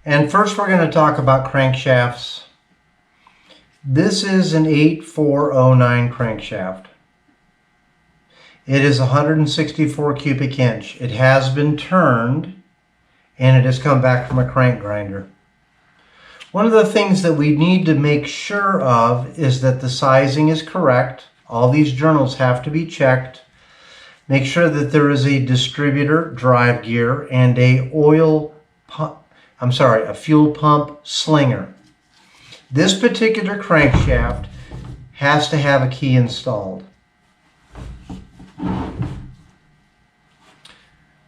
And first we're going to talk about crankshafts. This is an 8409 crankshaft. It is 164 cubic inch. It has been turned and it has come back from a crank grinder. One of the things that we need to make sure of is that the sizing is correct. All these journals have to be checked. Make sure that there is a distributor drive gear and a fuel pump slinger. This particular crankshaft has to have a key installed.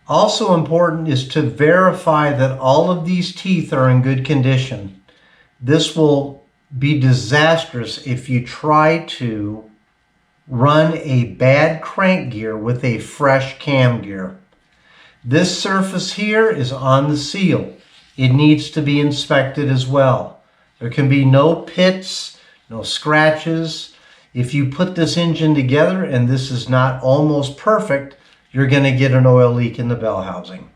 Also important is to verify that all of these teeth are in good condition. This will be disastrous if you try to run a bad crank gear with a fresh cam gear. This surface here is on the seal. It needs to be inspected as well. There can be no pits, no scratches. If you put this engine together and this is not almost perfect, you're going to get an oil leak in the bell housing.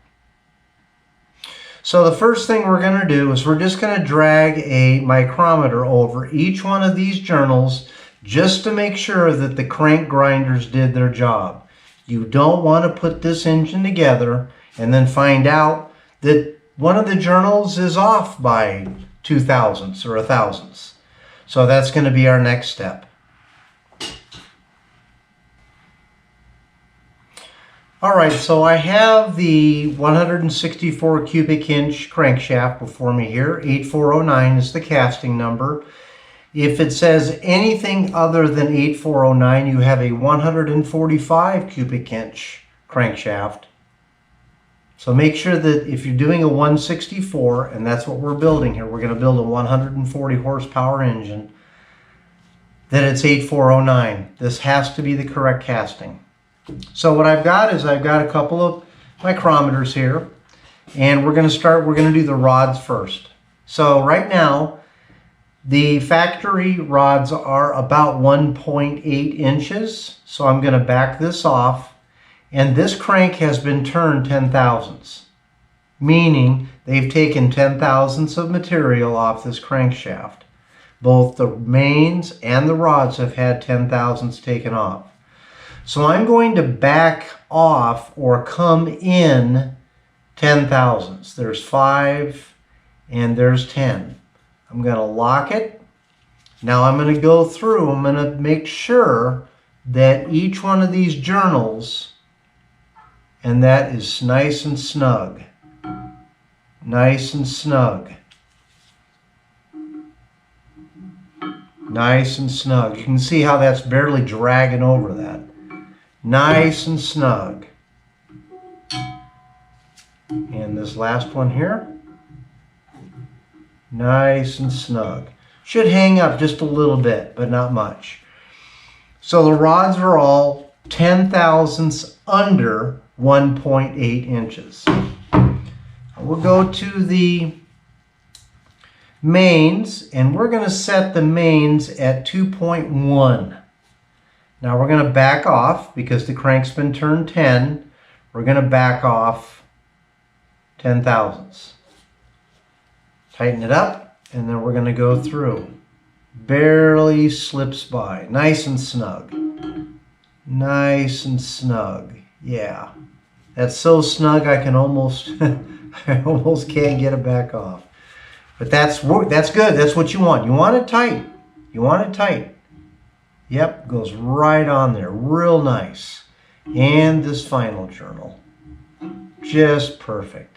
So the first thing we're going to do is we're just going to drag a micrometer over each one of these journals just to make sure that the crank grinders did their job. You don't want to put this engine together and then find out that one of the journals is off by 2 thousandths or 1 thousandths. So that's going to be our next step. Alright, so I have the 164 cubic inch crankshaft before me here. 8409 is the casting number. If it says anything other than 8409, you have a 145 cubic inch crankshaft. So make sure that if you're doing a 164, and that's what we're building here, we're going to build a 140 horsepower engine, that it's 8409. This has to be the correct casting. So what I've got is I've got a couple of micrometers here, and we're going to do the rods first. So right now, the factory rods are about 1.8 inches. So I'm going to back this off, and this crank has been turned 10 thousandths, meaning they've taken 10 thousandths of material off this crankshaft. Both the mains and the rods have had 10 thousandths taken off. So I'm going to back off or come in 10 thousandths. There's 5 and there's 10. I'm going to lock it. Now I'm going to go through. I'm going to make sure that each one of these journals, and that is nice and snug. Nice and snug. Nice and snug. You can see how that's barely dragging over that. Nice and snug. And this last one here, nice and snug. Should hang up just a little bit, but not much. So the rods are all 10 thousandths under 1.8 inches. We'll go to the mains, and we're going to set the mains at 2.1. Now we're going to back off because the crank's been turned 10. We're going to back off 10 thousandths. Tighten it up, and then we're going to go through. Barely slips by. Nice and snug. Nice and snug. Yeah. That's so snug I can almost I almost can't get it back off. But that's good. That's what you want. You want it tight. You want it tight. Yep, goes right on there. Real nice. And this final journal. Just perfect.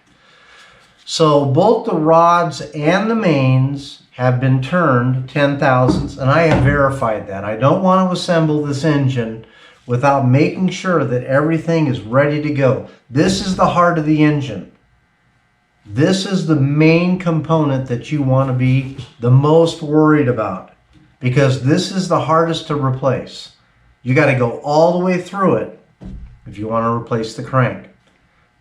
So both the rods and the mains have been turned 10 thousandths, and I have verified that. I don't want to assemble this engine without making sure that everything is ready to go. This is the heart of the engine. This is the main component that you want to be the most worried about, because this is the hardest to replace. You got to go all the way through it if you want to replace the crank.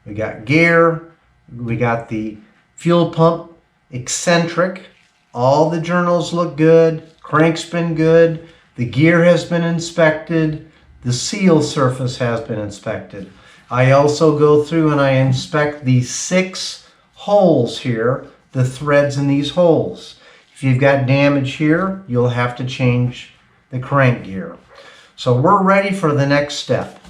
We got gear, we got the fuel pump eccentric. All the journals look good, crank's been good, the gear has been inspected, the seal surface has been inspected. I also go through and I inspect the 6 holes here the threads in these holes. If you've got damage here, you'll have to change the crank gear. So we're ready for the next step.